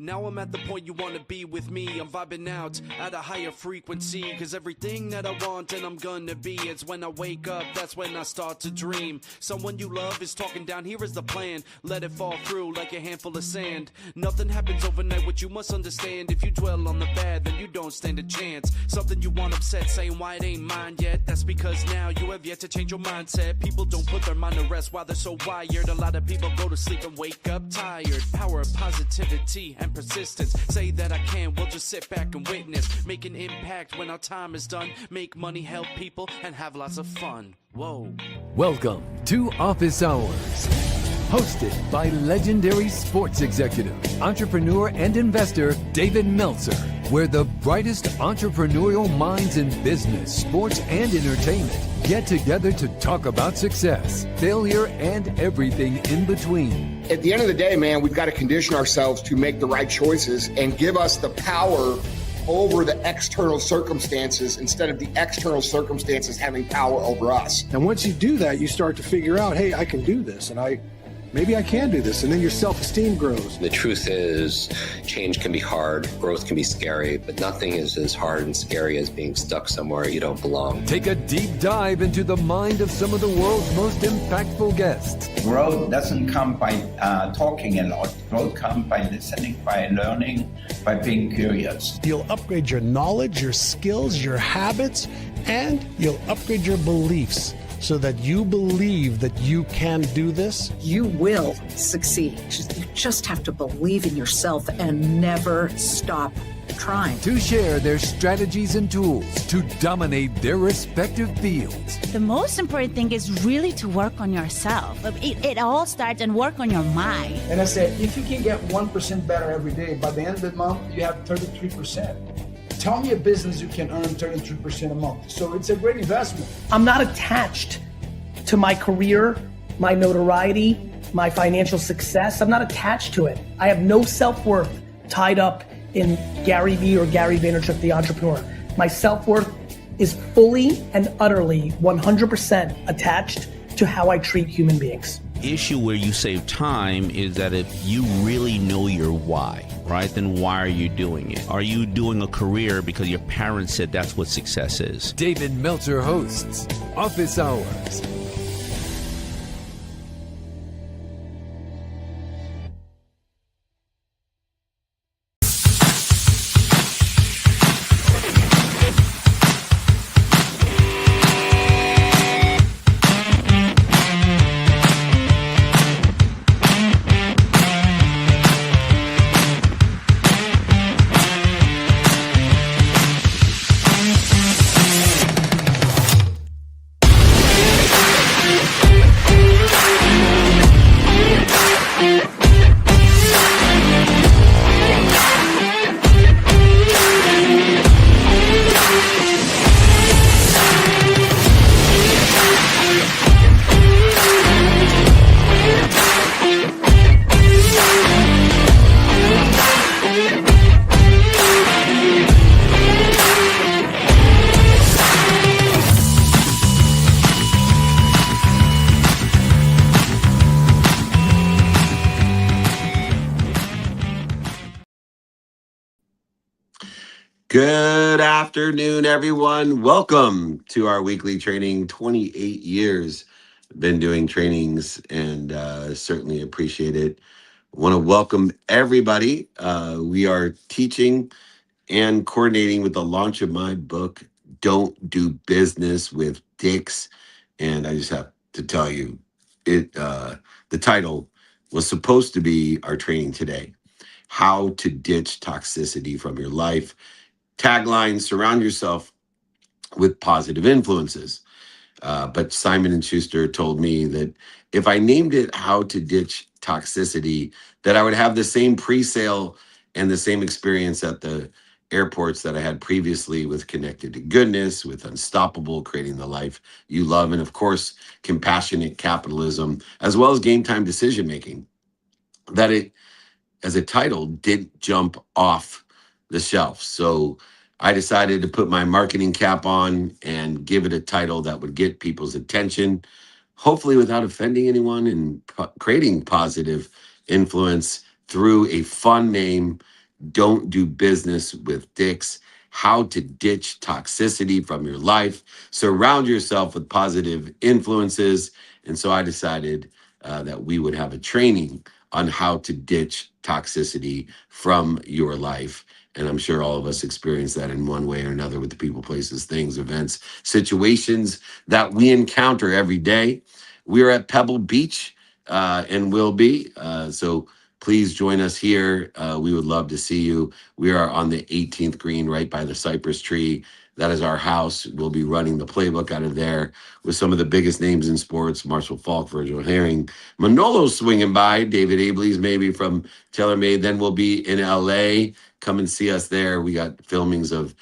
Now I'm at the point you wanna be with me. I'm vibing out at a higher frequency, cause everything that I want and I'm gonna be, it's when I wake up, that's when I start to dream. Someone you love is talking down, here is the plan. Let it fall through like a handful of sand. Nothing happens overnight, what you must understand. If you dwell on the bad, then you don't stand a chance. Something you want upset, saying why it ain't mine yet. That's because now you have yet to change your mindset. People don't put their mind to rest while they're so wired. A lot of people go to sleep and wake up tired. Power of positivity and persistence. Say that I can, we'll just sit back and witness. Make an impact when our time is done. Make money, help people, and have lots of fun. Whoa. Welcome to Office Hours, hosted by legendary sports executive, entrepreneur, and investor David Meltzer, where the brightest entrepreneurial minds in business, sports, and entertainment get together to talk about success, failure, and everything in between. At the end of the day, man, we've got to condition ourselves to make the right choices and give us the power over the external circumstances instead of the external circumstances having power over us. And once you do that, you start to figure out, hey, I can do this, and maybe I can do this, and then your self-esteem grows. The truth is, change can be hard, growth can be scary, but nothing is as hard and scary as being stuck somewhere you don't belong. Take a deep dive into the mind of some of the world's most impactful guests. Growth doesn't come by talking a lot. Growth comes by listening, by learning, by being curious. You'll upgrade your knowledge, your skills, your habits, and you'll upgrade your beliefs, so that you believe that you can do this. You will succeed. You just have to believe in yourself and never stop trying. To share their strategies and tools to dominate their respective fields. The most important thing is really to work on yourself. It all starts and work on your mind. And I said, if you can get 1% better every day, by the end of the month, you have 33%. Tell me a business you can earn 33% a month. So it's a great investment. I'm not attached to my career, my notoriety, my financial success. I'm not attached to it. I have no self-worth tied up in Gary Vee or Gary Vaynerchuk, the entrepreneur. My self-worth is fully and utterly 100% attached to how I treat human beings. Issue where you save time is that if you really know your why, right, then why are you doing it? Are you doing a career because your parents said that's what success is? David Meltzer hosts Office Hours. Good afternoon, everyone. Welcome to our weekly training. 28 years been doing trainings and certainly appreciate it. I want to welcome everybody. We are teaching and coordinating with the launch of my book, Don't Do Business with Dicks. And I just have to tell you, the title was supposed to be our training today, How to Ditch Toxicity from Your Life. Tagline, surround yourself with positive influences. But Simon & Schuster told me that if I named it How to Ditch Toxicity, that I would have the same pre-sale and the same experience at the airports that I had previously with Connected to Goodness, with Unstoppable, Creating the Life You Love, and of course, Compassionate Capitalism, as well as Game Time Decision Making. That it, as a title, didn't jump off the shelf. So I decided to put my marketing cap on and give it a title that would get people's attention, hopefully without offending anyone, and creating positive influence through a fun name, Don't Do Business with Dicks, how to ditch toxicity from your life, surround yourself with positive influences. And so I decided that we would have a training on how to ditch toxicity from your life. And I'm sure all of us experience that in one way or another with the people, places, things, events, situations that we encounter every day. We're at Pebble Beach and will be. So please join us here. We would love to see you. We are on the 18th green right by the cypress tree. That is our house. We'll be running the playbook out of there with some of the biggest names in sports: Marshall Falk, Virgil Herring, Manolo's swinging by, David Abley's maybe from TaylorMade. Then we'll be in LA. Come and see us there. We got filmings of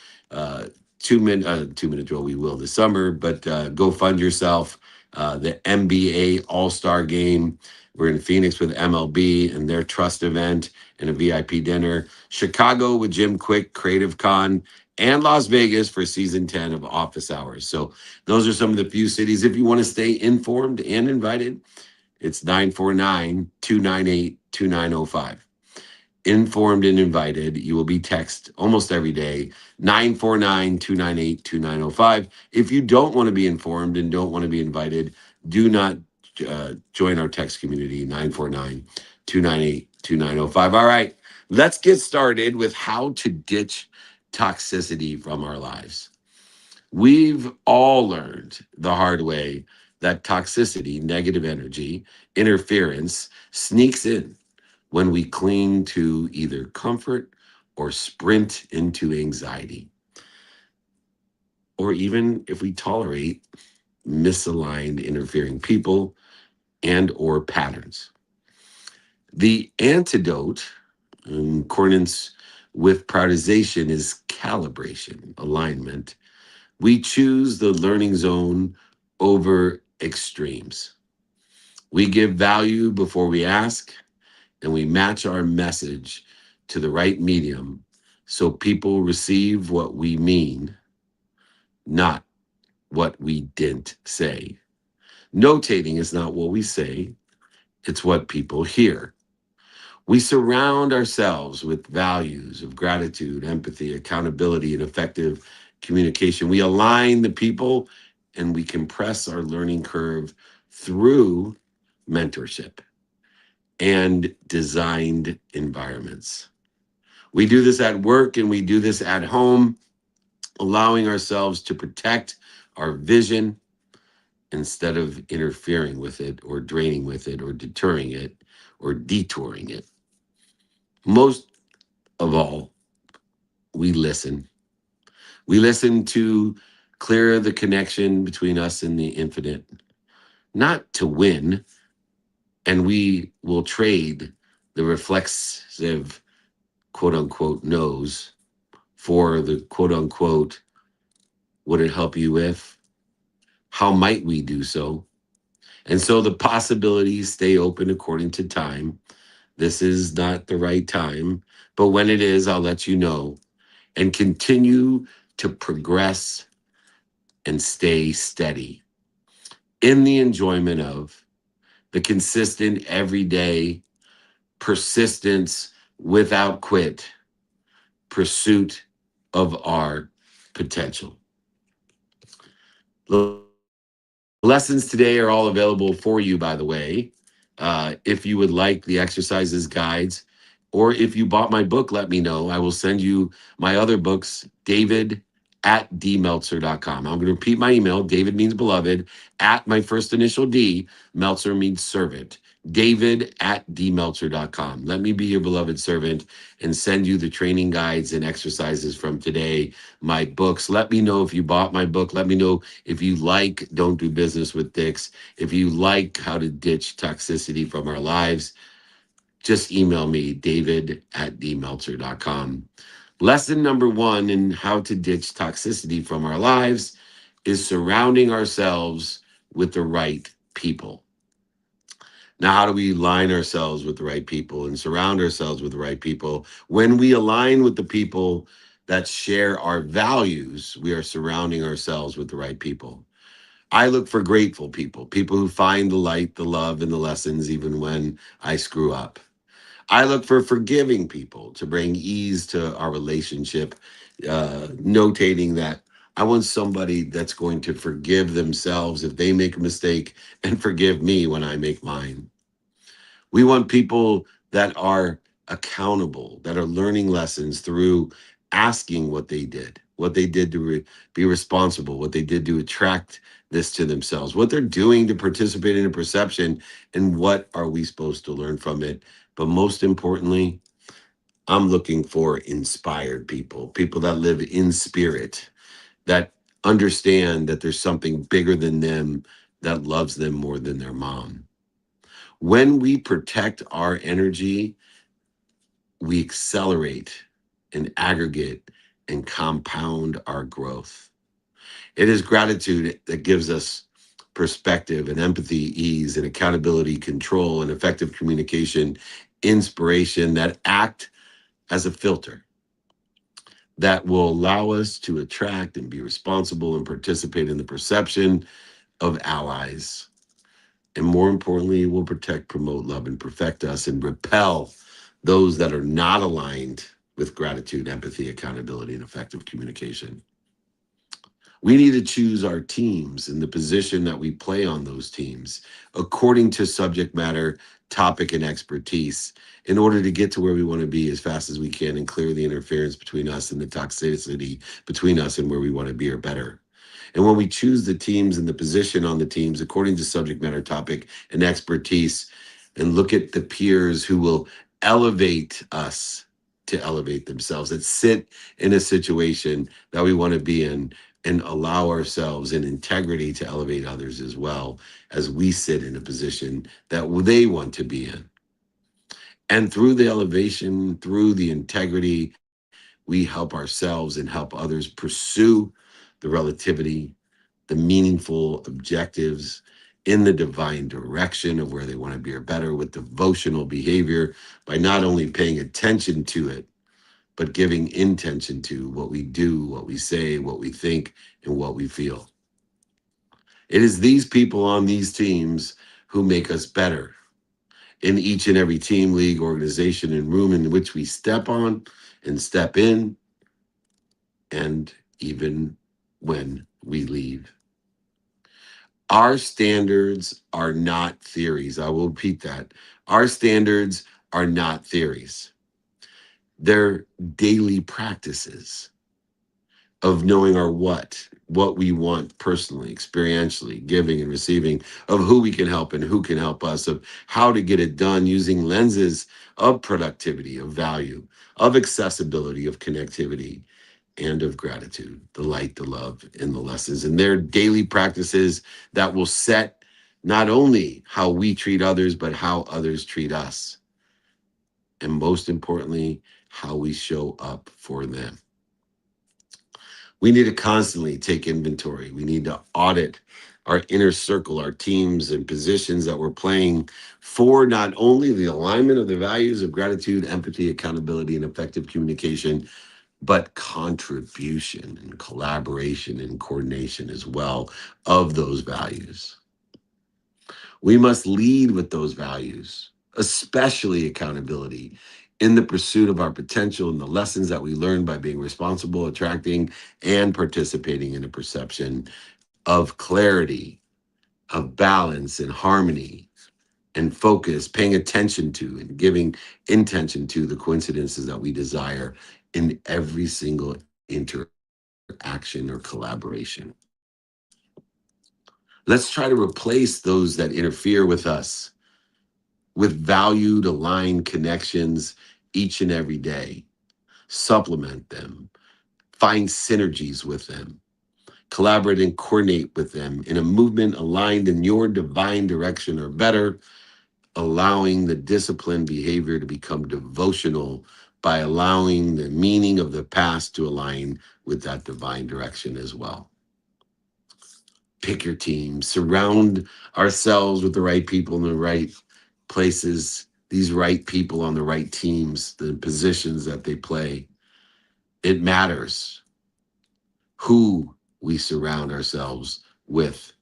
2-minute drill. We will this summer, but go fund yourself. The NBA All-Star Game. We're in Phoenix with MLB and their trust event and a VIP dinner. Chicago with Jim Quick, Creative Con, and Las Vegas for season 10 of Office Hours. So those are some of the few cities. If you want to stay informed and invited, it's 949-298-2905. Informed and invited. You will be texted almost every day, 949-298-2905. If you don't want to be informed and don't want to be invited, do not join our text community, 949-298-2905. All right, let's get started with how to ditch toxicity from our lives. We've all learned the hard way that toxicity, negative energy, interference sneaks in when we cling to either comfort or sprint into anxiety, or even if we tolerate misaligned, interfering people and or patterns. The antidote, in accordance with prioritization, is calibration, alignment. We choose the learning zone over extremes. We give value before we ask, and we match our message to the right medium so people receive what we mean, not what we didn't say. Notating is not what we say, it's what people hear. We surround ourselves with values of gratitude, empathy, accountability, and effective communication. We align the people and we compress our learning curve through mentorship and designed environments. We do this at work and we do this at home, allowing ourselves to protect our vision instead of interfering with it or draining with it or deterring it or detouring it. Most of all, we listen. We listen to clear the connection between us and the infinite, not to win, and we will trade the reflexive quote unquote no's for the quote unquote, would it help you with? How might we do so? And so the possibilities stay open according to time. This is not the right time, but when it is, I'll let you know, and continue to progress and stay steady in the enjoyment of the consistent, everyday persistence without quit pursuit of our potential. The lessons today are all available for you, by the way. If you would like the exercises, guides, or if you bought my book, let me know. I will send you my other books, david@dmeltzer.com. I'm going to repeat my email. David means beloved, at my first initial D, Meltzer means servant. david@dmeltzer.com. Let me be your beloved servant and send you the training guides and exercises from today, my books. Let me know if you bought my book. Let me know if you like Don't Do Business with Dicks, if you like how to ditch toxicity from our lives. Just email me, david@dmeltzer.com. Lesson number 1 in how to ditch toxicity from our lives is surrounding ourselves with the right people. Now, how do we align ourselves with the right people and surround ourselves with the right people? When we align with the people that share our values, we are surrounding ourselves with the right people. I look for grateful people, people who find the light, the love, and the lessons even when I screw up. I look for forgiving people to bring ease to our relationship, notating that I want somebody that's going to forgive themselves if they make a mistake and forgive me when I make mine. We want people that are accountable, that are learning lessons through asking what they did to be responsible, what they did to attract this to themselves, what they're doing to participate in a perception, and what are we supposed to learn from it. But most importantly, I'm looking for inspired people, people that live in spirit, that understand that there's something bigger than them that loves them more than their mom. When we protect our energy, we accelerate and aggregate and compound our growth. It is gratitude that gives us perspective and empathy, ease and accountability, control and effective communication, inspiration that act as a filter that will allow us to attract and be responsible and participate in the perception of allies. And more importantly, will protect, promote, love, and perfect us and repel those that are not aligned with gratitude, empathy, accountability, and effective communication. We need to choose our teams and the position that we play on those teams according to subject matter, topic, and expertise in order to get to where we want to be as fast as we can and clear the interference between us and the toxicity between us and where we want to be or better. And when we choose the teams and the position on the teams according to subject matter, topic, and expertise, and look at the peers who will elevate us to elevate themselves, that sit in a situation that we want to be in, and allow ourselves in integrity to elevate others as well as we sit in a position that they want to be in. And through the elevation, through the integrity, we help ourselves and help others pursue the relativity, the meaningful objectives in the divine direction of where they want to be or better with devotional behavior by not only paying attention to it, but giving intention to what we do, what we say, what we think, and what we feel. It is these people on these teams who make us better in each and every team, league, organization, and room in which we step on and step in, and even when we leave. Our standards are not theories. I will repeat that. Our standards are not theories. They're daily practices of knowing our what we want personally, experientially, giving and receiving, of who we can help and who can help us, of how to get it done using lenses of productivity, of value, of accessibility, of connectivity, and of gratitude, the light, the love, and the lessons. And they're daily practices that will set not only how we treat others, but how others treat us. And most importantly, how we show up for them. We need to constantly take inventory. We need to audit our inner circle, our teams and positions that we're playing for not only the alignment of the values of gratitude, empathy, accountability, and effective communication, but contribution and collaboration and coordination as well of those values. We must lead with those values, especially accountability, in the pursuit of our potential and the lessons that we learn by being responsible, attracting, and participating in a perception of clarity, of balance and harmony and focus, paying attention to and giving intention to the coincidences that we desire in every single interaction or collaboration. Let's try to replace those that interfere with us with valued, aligned connections each and every day. Supplement them, find synergies with them, collaborate and coordinate with them in a movement aligned in your divine direction or better, allowing the disciplined behavior to become devotional by allowing the meaning of the past to align with that divine direction as well. Pick your team, surround ourselves with the right people in the right places, these right people on the right teams, the positions that they play. It matters who we surround ourselves with.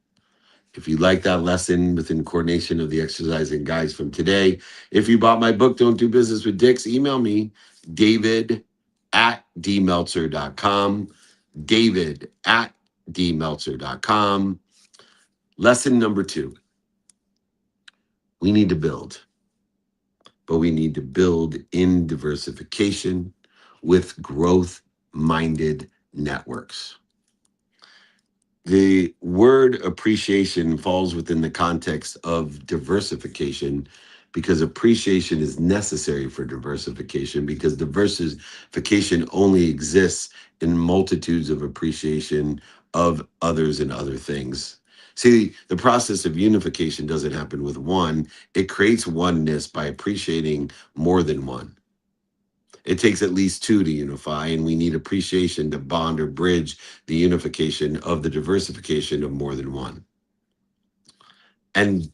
If you like that lesson within coordination of the exercise and guides from today, if you bought my book, Don't Do Business with Dicks, email me, david@dmeltzer.com, david@dmeltzer.com. Lesson number 2, we need to build, but we need to build in diversification with growth-minded networks. The word appreciation falls within the context of diversification because appreciation is necessary for diversification, because diversification only exists in multitudes of appreciation of others and other things. See, the process of unification doesn't happen with one. It creates oneness by appreciating more than one. It takes at least 2 to unify, and we need appreciation to bond or bridge the unification of the diversification of more than one. And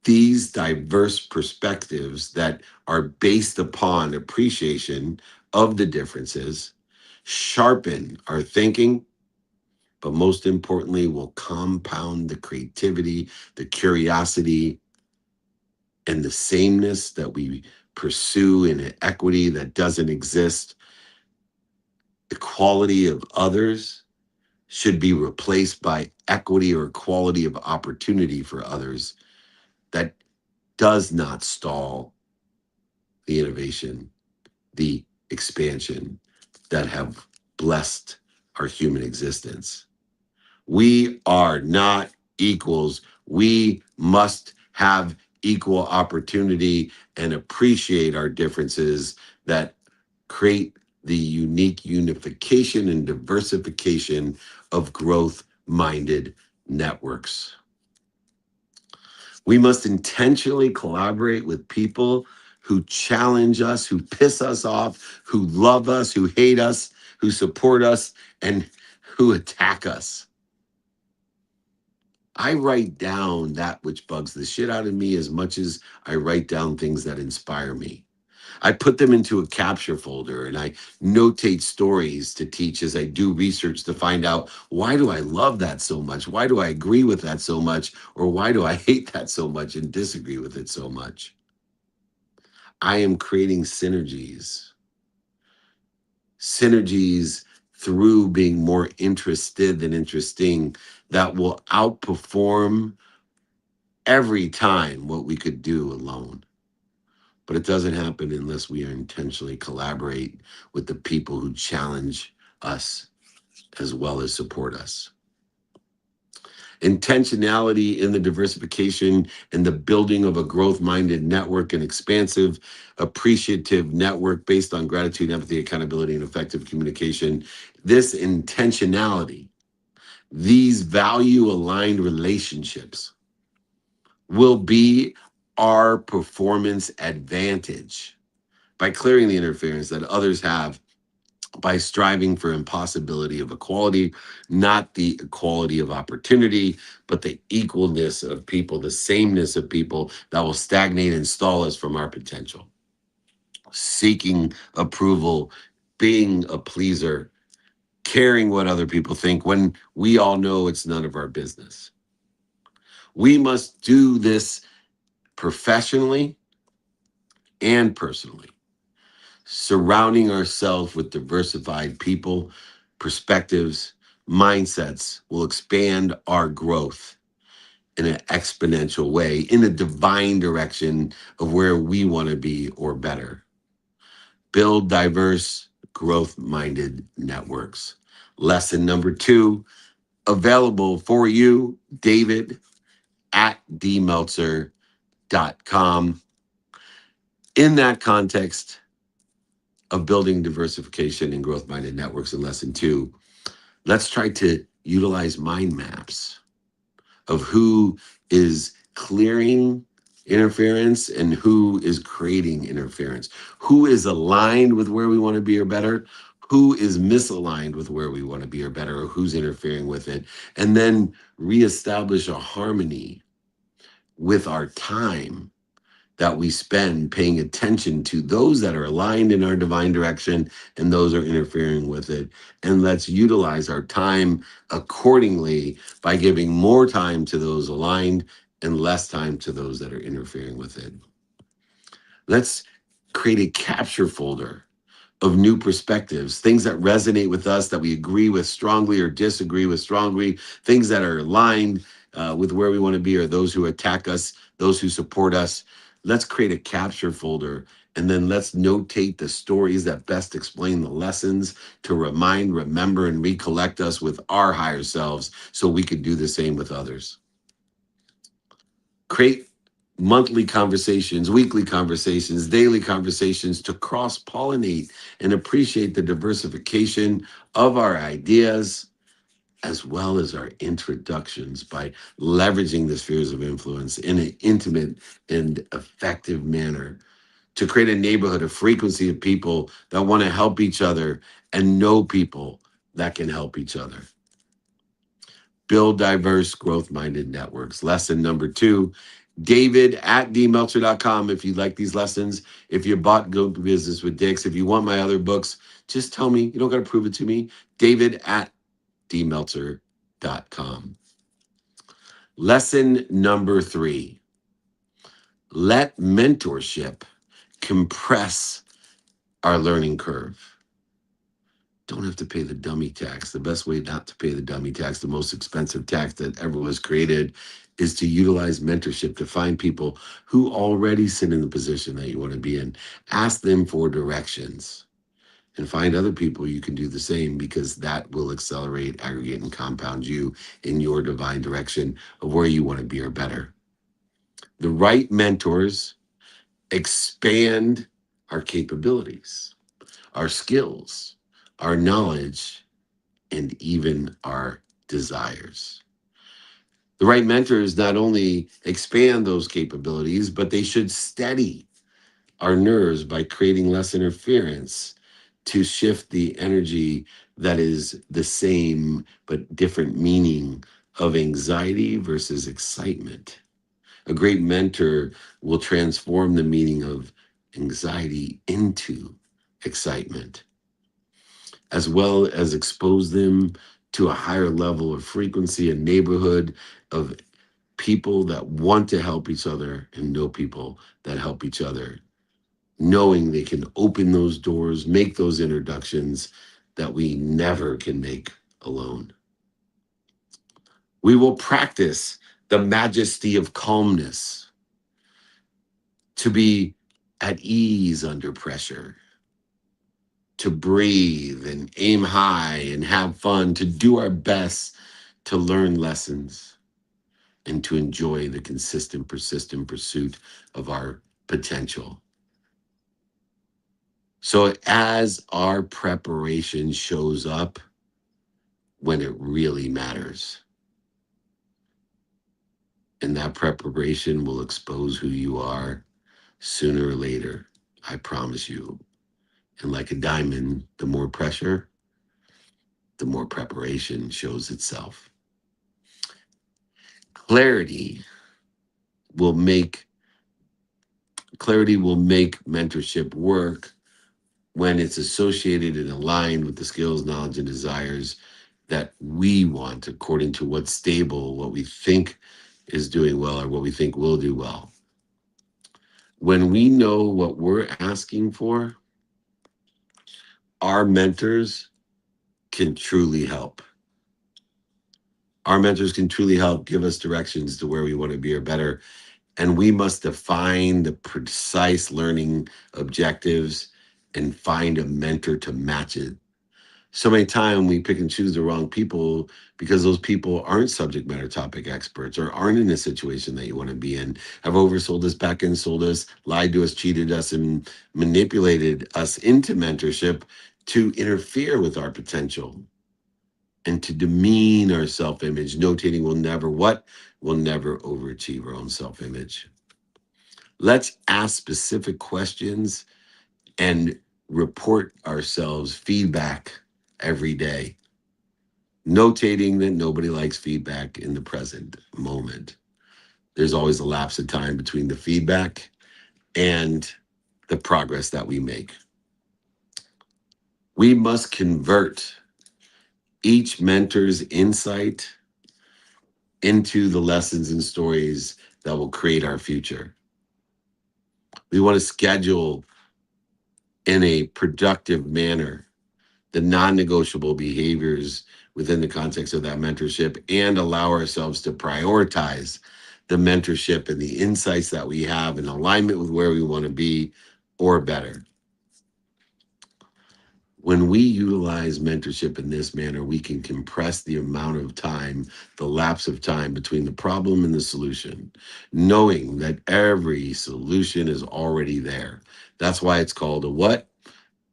these diverse perspectives that are based upon appreciation of the differences sharpen our thinking, but most importantly, will compound the creativity, the curiosity, and the sameness that we pursue in an equity that doesn't exist. Equality of others should be replaced by equity or equality of opportunity for others that does not stall the innovation, the expansion that have blessed our human existence. We are not equals. We must have equal opportunity and appreciate our differences that create the unique unification and diversification of growth-minded networks. We must intentionally collaborate with people who challenge us, who piss us off, who love us, who hate us, who support us, and who attack us. I write down that which bugs the shit out of me as much as I write down things that inspire me. I put them into a capture folder and I notate stories to teach as I do research to find out, why do I love that so much? Why do I agree with that so much? Or why do I hate that so much and disagree with it so much? I am creating synergies through being more interested than interesting that will outperform every time what we could do alone. But it doesn't happen unless we intentionally collaborate with the people who challenge us as well as support us. Intentionality in the diversification and the building of a growth-minded network, an expansive, appreciative network based on gratitude, empathy, accountability, and effective communication. This intentionality, these value-aligned relationships will be our performance advantage by clearing the interference that others have by striving for impossibility of equality, not the equality of opportunity, but the equalness of people, the sameness of people that will stagnate and stall us from our potential. Seeking approval, being a pleaser, caring what other people think when we all know it's none of our business. We must do this professionally and personally. Surrounding ourselves with diversified people, perspectives, mindsets will expand our growth in an exponential way, in a divine direction of where we want to be or better. Build diverse, growth-minded networks. Lesson number 2, available for you, david@dmeltzer.com. In that context of building diversification and growth-minded networks in lesson 2, let's try to utilize mind maps of who is clearing interference and who is creating interference, who is aligned with where we want to be or better, who is misaligned with where we want to be or better, or who's interfering with it, and then reestablish a harmony with our time that we spend paying attention to those that are aligned in our divine direction and those are interfering with it. And let's utilize our time accordingly by giving more time to those aligned and less time to those that are interfering with it. Let's create a capture folder of new perspectives, things that resonate with us, that we agree with strongly or disagree with strongly, things that are aligned with where we want to be, or those who attack us, those who support us. Let's create a capture folder, and then let's notate the stories that best explain the lessons to remind, remember, and recollect us with our higher selves so we could do the same with others. Create monthly conversations, weekly conversations, daily conversations to cross-pollinate and appreciate the diversification of our ideas as well as our introductions by leveraging the spheres of influence in an intimate and effective manner to create a neighborhood, a frequency of people that want to help each other and know people that can help each other. Build diverse, growth-minded networks. Lesson number 2, David@dmeltzer.com. If you like these lessons, if you bought Go Business with Dix, if you want my other books, just tell me. You don't got to prove it to me. David@dmeltzer.com. Lesson number 3, let mentorship compress our learning curve. Don't have to pay the dummy tax. The best way not to pay the dummy tax, the most expensive tax that ever was created, is to utilize mentorship to find people who already sit in the position that you want to be in. Ask them for directions and find other people you can do the same, because that will accelerate, aggregate, and compound you in your divine direction of where you want to be or better. The right mentors expand our capabilities, our skills, our knowledge, and even our desires. The right mentors not only expand those capabilities, but they should steady our nerves by creating less interference to shift the energy that is the same but different meaning of anxiety versus excitement. A great mentor will transform the meaning of anxiety into excitement, as well as expose them to a higher level of frequency and neighborhood of people that want to help each other and know people that help each other, knowing they can open those doors, make those introductions that we never can make alone. We will practice the majesty of calmness, to be at ease under pressure, to breathe and aim high and have fun, to do our best to learn lessons, and to enjoy the consistent, persistent pursuit of our potential. So as our preparation shows up when it really matters, and that preparation will expose who you are sooner or later, I promise you. And like a diamond, the more pressure, the more preparation shows itself. Clarity will make mentorship work when it's associated and aligned with the skills, knowledge, and desires that we want, according to what's stable, what we think is doing well, or what we think will do well. When we know what we're asking for, our mentors can truly help. Our mentors can truly help give us directions to where we want to be or better. And we must define the precise learning objectives and find a mentor to match it. So many times we pick and choose the wrong people because those people aren't subject matter topic experts, or aren't in a situation that you want to be in, have oversold us, back end sold us, lied to us, cheated us, and manipulated us into mentorship to interfere with our potential and to demean our self-image. Notating will never overachieve our own self-image. Let's ask specific questions and report ourselves feedback every day, notating that nobody likes feedback in the present moment. There's always a lapse of time between the feedback and the progress that we make. We must convert each mentor's insight into the lessons and stories that will create our future. We want to schedule in a productive manner the non-negotiable behaviors within the context of that mentorship and allow ourselves to prioritize the mentorship and the insights that we have in alignment with where we want to be or better. When we utilize mentorship in this manner, we can compress the amount of time, the lapse of time between the problem and the solution, knowing that every solution is already there. That's why it's called a what?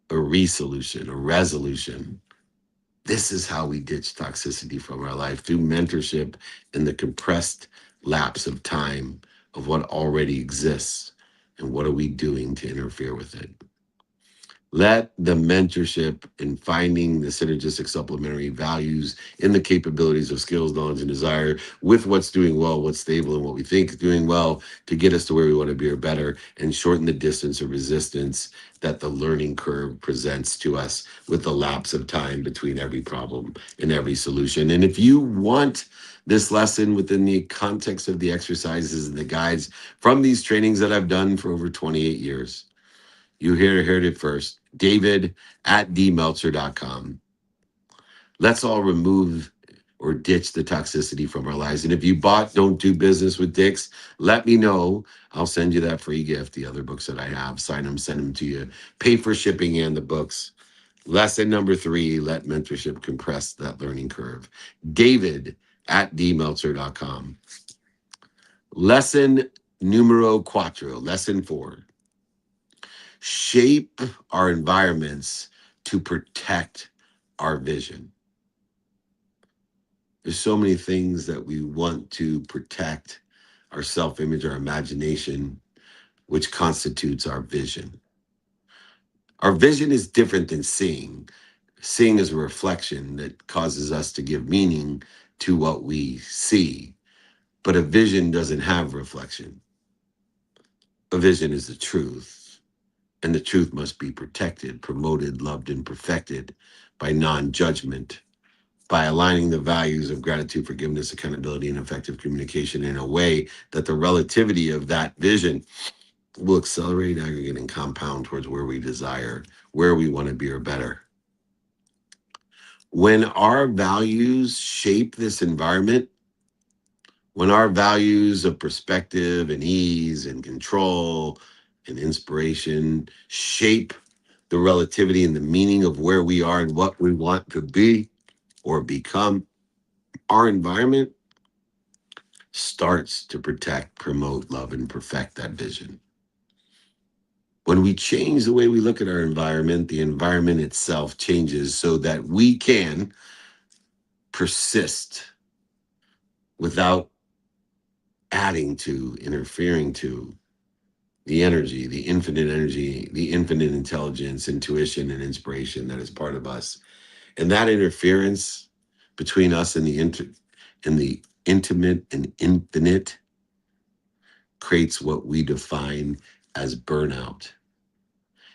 A resolution, a resolution. This is how we ditch toxicity from our life, through mentorship and the compressed lapse of time of what already exists. And what are we doing to interfere with it? Let the mentorship in finding the synergistic supplementary values in the capabilities of skills, knowledge, and desire with what's doing well, what's stable, and what we think is doing well to get us to where we want to be or better, and shorten the distance of resistance that the learning curve presents to us with the lapse of time between every problem and every solution. And if you want this lesson within the context of the exercises and the guides from these trainings that I've done for over 28 years, you heard it first. David at dmeltzer.com. Let's all remove or ditch the toxicity from our lives. And if you bought Don't Do Business with Dicks, let me know. I'll send you that free gift. The other books that I have, sign them, send them to you. Pay for shipping and the books. Lesson number 3, let mentorship compress that learning curve. David at dmeltzer.com. Lesson numero 4, lesson 4. Shape our environments to protect our vision. There's so many things that we want to protect: our self-image, our imagination, which constitutes our vision. Our vision is different than seeing. Seeing is a reflection that causes us to give meaning to what we see. But a vision doesn't have reflection. A vision is the truth. And the truth must be protected, promoted, loved, and perfected by non-judgment, by aligning the values of gratitude, forgiveness, accountability, and effective communication in a way that the relativity of that vision will accelerate, aggregate, and compound towards where we desire, where we want to be or better. When our values shape this environment, when our values of perspective and ease and control and inspiration shape the relativity and the meaning of where we are and what we want to be or become, our environment starts to protect, promote, love, and perfect that vision. When we change the way we look at our environment, the environment itself changes so that we can persist without adding to, interfering to the energy, the infinite intelligence, intuition, and inspiration that is part of us. And that interference between us and the intimate and infinite creates what we define as burnout.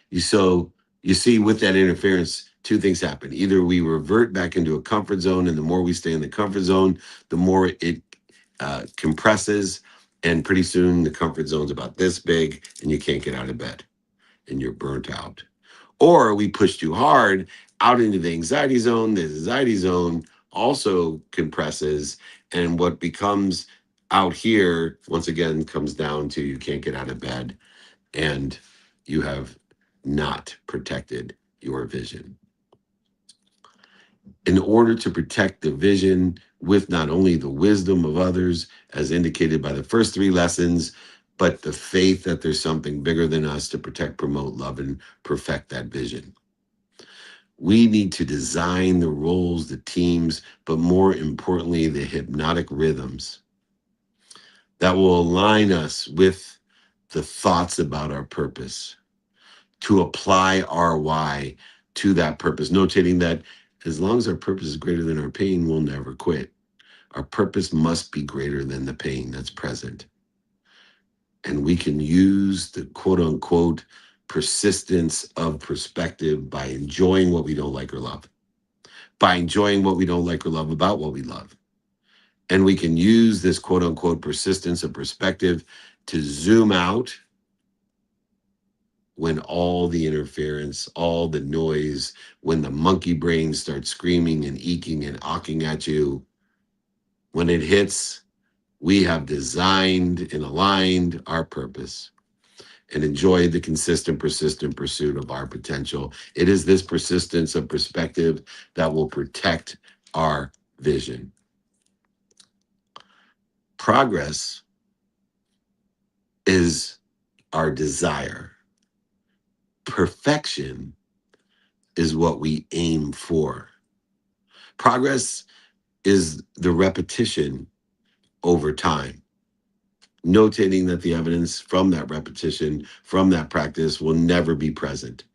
You see, with that interference, 2 things happen. Either we revert back into a comfort zone, and the more we stay in the comfort zone, the more it compresses, and pretty soon the comfort zone's about this big, and you can't get out of bed, and you're burnt out. Or we push too hard out into the anxiety zone. The anxiety zone also compresses, and what becomes out here, once again, comes down to you can't get out of bed, and you have not protected your vision. In order to protect the vision with not only the wisdom of others, as indicated by the first 3 lessons, but the faith that there's something bigger than us to protect, promote, love, and perfect that vision. We need to design the roles, the teams, but more importantly, the hypnotic rhythms that will align us with the thoughts about our purpose, to apply our why to that purpose, notating that as long as our purpose is greater than our pain, we'll never quit. Our purpose must be greater than the pain that's present. And we can use the quote unquote persistence of perspective by enjoying what we don't like or love, by enjoying what we don't like or love about what we love. And we can use this quote unquote persistence of perspective to zoom out when all the interference, all the noise, when the monkey brain starts screaming and eking and awking at you, when it hits, we have designed and aligned our purpose and enjoy the consistent, persistent pursuit of our potential. It is this persistence of perspective that will protect our vision. Progress is our desire. Perfection is what we aim for. Progress is the repetition over time, notating that the evidence from that repetition, from that practice will never be present.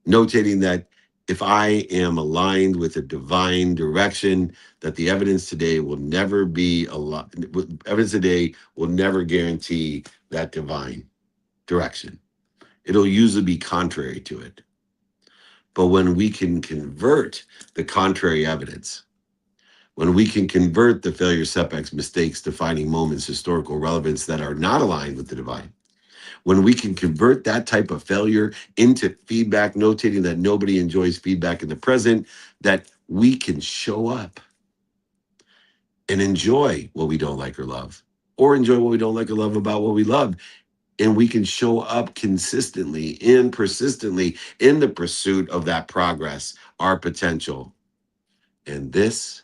Notating that if I am aligned with a divine direction, that the evidence today will never be evidence today will never guarantee that divine direction. It'll usually be contrary to it. But when we can convert the contrary evidence, when we can convert the failure, setbacks, mistakes, defining moments, historical relevance that are not aligned with the divine, when we can convert that type of failure into feedback, notating that nobody enjoys feedback in the present, that we can show up and enjoy what we don't like or love, or enjoy what we don't like or love about what we love. And we can show up consistently and persistently in the pursuit of that progress, our potential. And this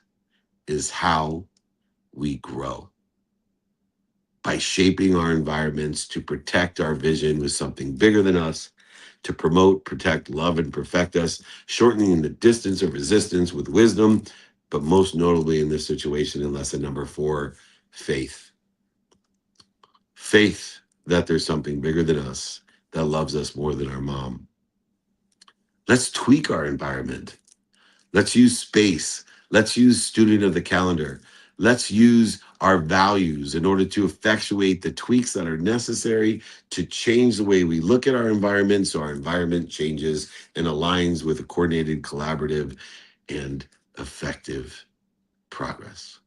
is how we grow. By shaping our environments to protect our vision with something bigger than us, to promote, protect, love, and perfect us, shortening the distance of resistance with wisdom, but most notably in this situation in lesson number 4, faith. Faith that there's something bigger than us that loves us more than our mom. Let's tweak our environment. Let's use space. Let's use student of the calendar. Let's use our values in order to effectuate the tweaks that are necessary to change the way we look at our environment so our environment changes and aligns with a coordinated, collaborative, and effective progress.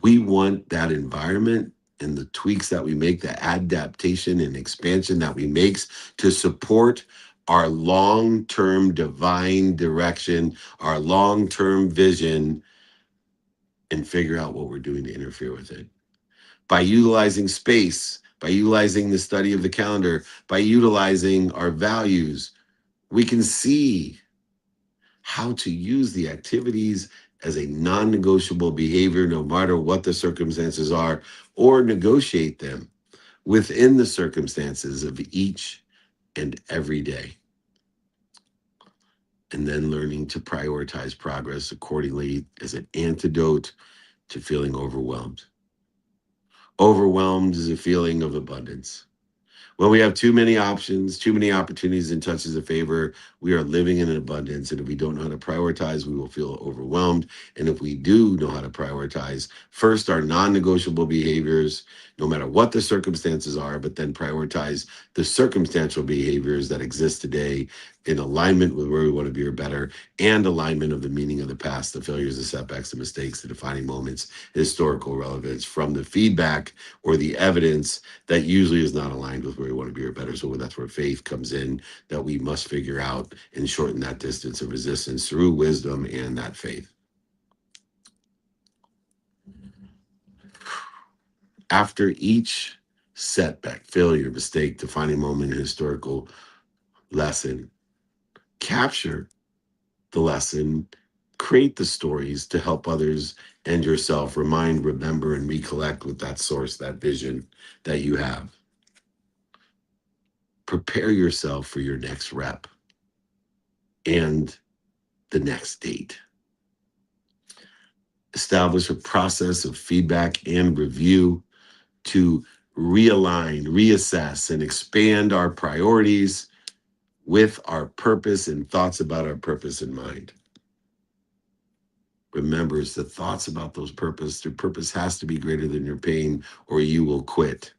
We want that environment and the tweaks that we make, the adaptation and expansion that we make to support our long-term divine direction, our long-term vision, and figure out what we're doing to interfere with it. By utilizing space, by utilizing the study of the calendar, by utilizing our values, we can see how to use the activities as a non-negotiable behavior, no matter what the circumstances are, or negotiate them within the circumstances of each and every day. And then learning to prioritize progress accordingly as an antidote to feeling overwhelmed. Overwhelmed is a feeling of abundance. When we have too many options, too many opportunities and touches of favor, we are living in an abundance. And if we don't know how to prioritize, we will feel overwhelmed. And if we do know how to prioritize, first our non-negotiable behaviors, no matter what the circumstances are, but then prioritize the circumstantial behaviors that exist today in alignment with where we want to be or better, and alignment of the meaning of the past, the failures, the setbacks, the mistakes, the defining moments, historical relevance from the feedback or the evidence that usually is not aligned with where we want to be or better. So that's where faith comes in, that we must figure out and shorten that distance of resistance through wisdom and that faith. After each setback, failure, mistake, defining moment, historical lesson, capture the lesson, create the stories to help others and yourself remind, remember, and recollect with that source, that vision that you have. Prepare yourself for your next rep and the next date. Establish a process of feedback and review to realign, reassess, and expand our priorities with our purpose and thoughts about our purpose in mind. remembers the thoughts about those purpose. Your purpose has to be greater than your pain, or you will quit.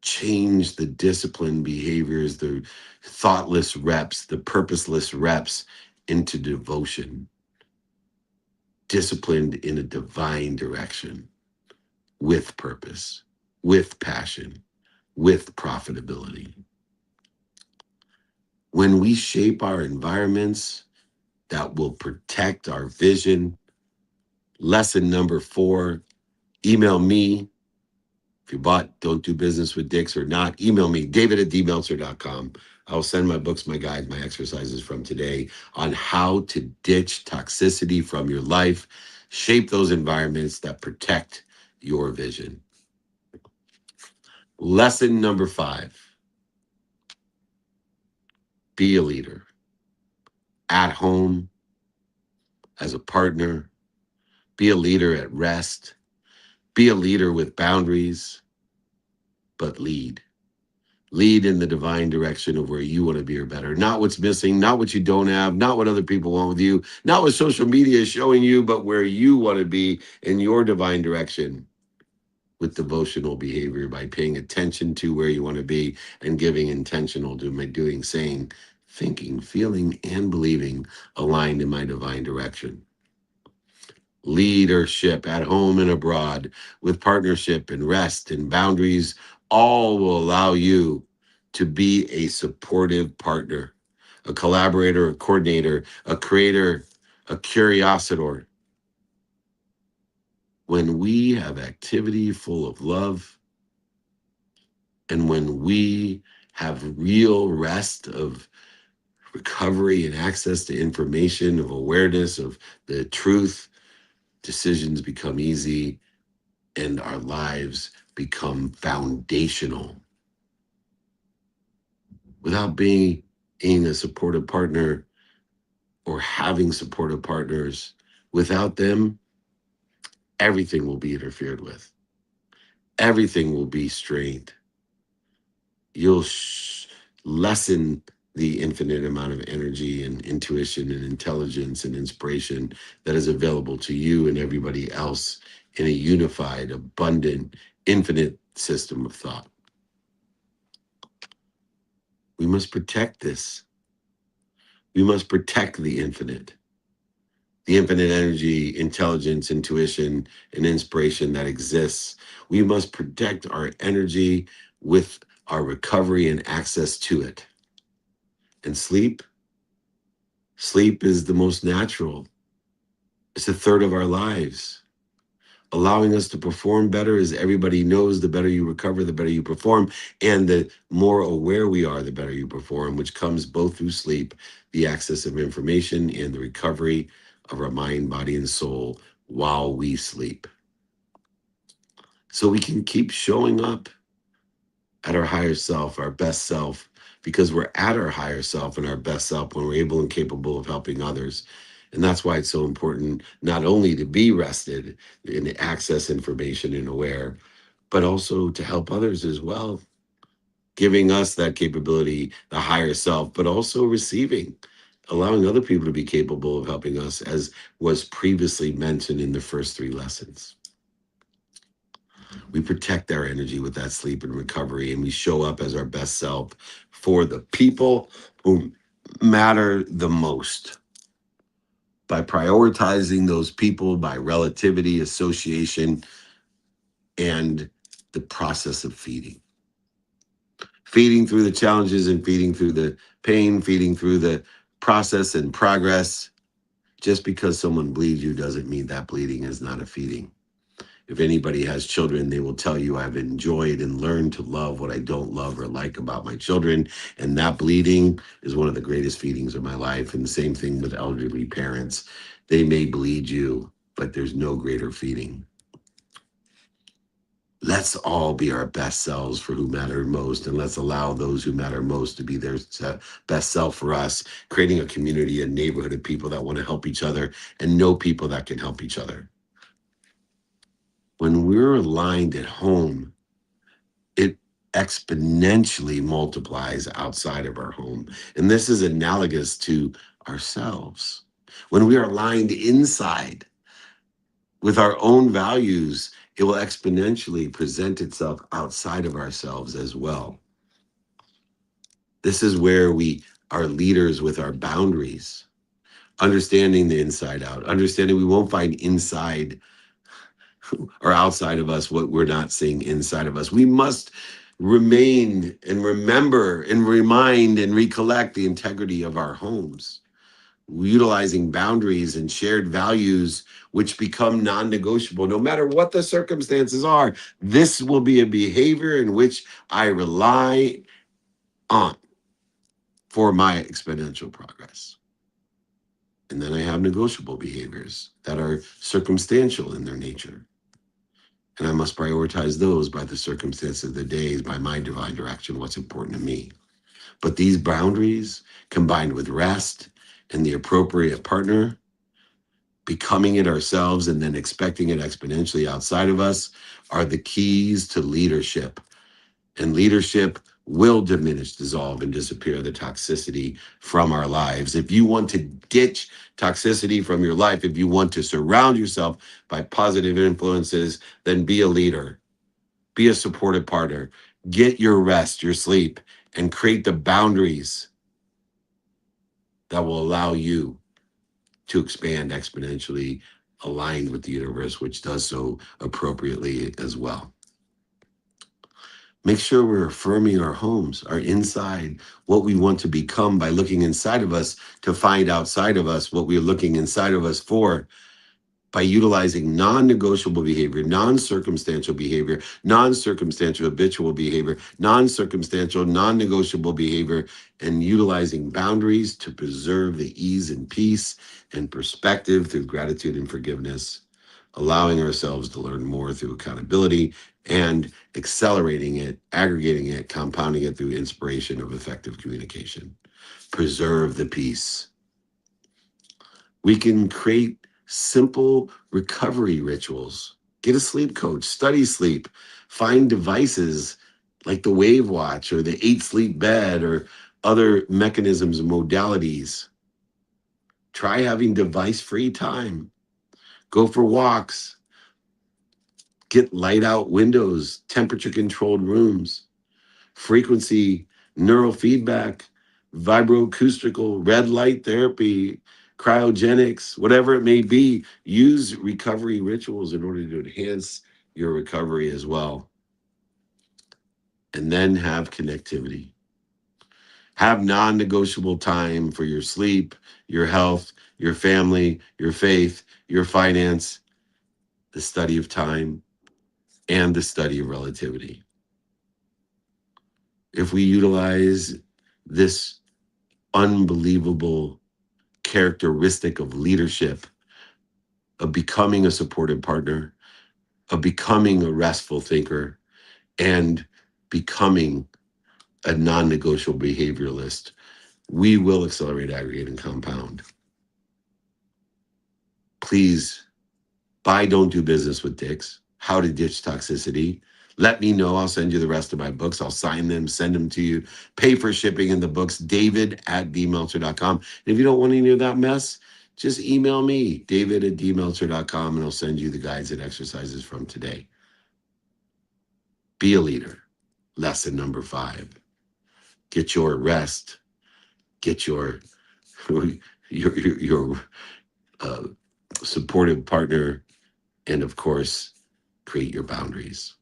Change the disciplined behaviors, the thoughtless reps, the purposeless reps into devotion, disciplined in a divine direction, with purpose, with passion, with profitability. When we shape our environments that will protect our vision, lesson number 4, email me. If you bought Don't Do Business with Dicks or not, email me, david@dmeltzer.com. I'll send my books, my guides, my exercises from today on how to ditch toxicity from your life, shape those environments that protect your vision. Lesson number 5, be a leader. At home, as a partner, be a leader at rest, be a leader with boundaries, but lead. Lead in the divine direction of where you want to be or better. Not what's missing, not what you don't have, not what other people want with you, not what social media is showing you, but where you want to be in your divine direction with devotional behavior by paying attention to where you want to be and giving intentional to my doing, saying, thinking, feeling, and believing aligned in my divine direction. Leadership at home and abroad with partnership and rest and boundaries all will allow you to be a supportive partner, a collaborator, a coordinator, a creator, a curiositor. When we have activity full of love and when we have real rest of recovery and access to information, of awareness of the truth, decisions become easy and our lives become foundational. Without being a supportive partner or having supportive partners, without them, everything will be interfered with. Everything will be strained. You'll lessen the infinite amount of energy and intuition and intelligence and inspiration that is available to you and everybody else in a unified, abundant, infinite system of thought. We must protect this. We must protect the infinite energy, intelligence, intuition, and inspiration that exists. We must protect our energy with our recovery and access to it. And sleep is the most natural. It's a third of our lives. Allowing us to perform better, as everybody knows, the better you recover, the better you perform. And the more aware we are, the better you perform, which comes both through sleep, the access of information, and the recovery of our mind, body, and soul while we sleep. So we can keep showing up at our higher self, our best self, because we're at our higher self and our best self when we're able and capable of helping others. And that's why it's so important not only to be rested and access information and aware, but also to help others as well, giving us that capability, the higher self, but also receiving, allowing other people to be capable of helping us, as was previously mentioned in the first 3 lessons. We protect our energy with that sleep and recovery, and we show up as our best self for the people who matter the most by prioritizing those people by relativity, association, and the process of feeding. Feeding through the challenges and feeding through the pain, feeding through the process and progress. Just because someone bleeds you doesn't mean that bleeding is not a feeding. If anybody has children, they will tell you I've enjoyed and learned to love what I don't love or like about my children. And that bleeding is one of the greatest feedings of my life. And the same thing with elderly parents. They may bleed you, but there's no greater feeding. Let's all be our best selves for who matter most. And let's allow those who matter most to be their best self for us, creating a community, a neighborhood of people that want to help each other and know people that can help each other. When we're aligned at home, it exponentially multiplies outside of our home. And this is analogous to ourselves. When we are aligned inside with our own values, it will exponentially present itself outside of ourselves as well. This is where we are leaders with our boundaries, understanding the inside out, understanding we won't find inside or outside of us what we're not seeing inside of us. We must remain and remember and remind and recollect the integrity of our homes, utilizing boundaries and shared values which become non-negotiable. No matter what the circumstances are, this will be a behavior in which I rely on for my exponential progress. And then I have negotiable behaviors that are circumstantial in their nature. And I must prioritize those by the circumstances of the day, by my divine direction, what's important to me. But these boundaries, combined with rest and the appropriate partner, becoming it ourselves and then expecting it exponentially outside of us, are the keys to leadership. And leadership will diminish, dissolve, and disappear the toxicity from our lives. If you want to ditch toxicity from your life, if you want to surround yourself by positive influences, then be a leader, be a supportive partner, get your rest, your sleep, and create the boundaries that will allow you to expand exponentially, aligned with the universe, which does so appropriately as well. Make sure we're affirming our homes, our inside, what we want to become by looking inside of us to find outside of us what we're looking inside of us for, by utilizing non-negotiable behavior, non-circumstantial behavior, non-circumstantial habitual behavior, non-circumstantial, non-negotiable behavior, and utilizing boundaries to preserve the ease and peace and perspective through gratitude and forgiveness, allowing ourselves to learn more through accountability and accelerating it, aggregating it, compounding it through inspiration of effective communication. Preserve the peace. We can create simple recovery rituals. Get a sleep coach, study sleep, find devices like the Wave Watch or the 8 Sleep Bed or other mechanisms and modalities. Try having device-free time. Go for walks. Get light out windows, temperature-controlled rooms, frequency, neural feedback, vibroacoustical, red light therapy, cryogenics, whatever it may be. Use recovery rituals in order to enhance your recovery as well. And then have connectivity. Have non-negotiable time for your sleep, your health, your family, your faith, your finance, the study of time, and the study of relativity. If we utilize this unbelievable characteristic of leadership, of becoming a supportive partner, of becoming a restful thinker, and becoming a non-negotiable behavioralist, we will accelerate, aggregate, and compound. Please buy Don't Do Business with Dicks, How to Ditch Toxicity. Let me know. I'll send you the rest of my books. I'll sign them, send them to you. Pay for shipping in the books, david@dmeltzer.com. And if you don't want any of that mess, just email me, david@dmeltzer.com, and I'll send you the guides and exercises from today. Be a leader. Lesson number 5. Get your rest. Get your supportive partner. And of course, create your boundaries.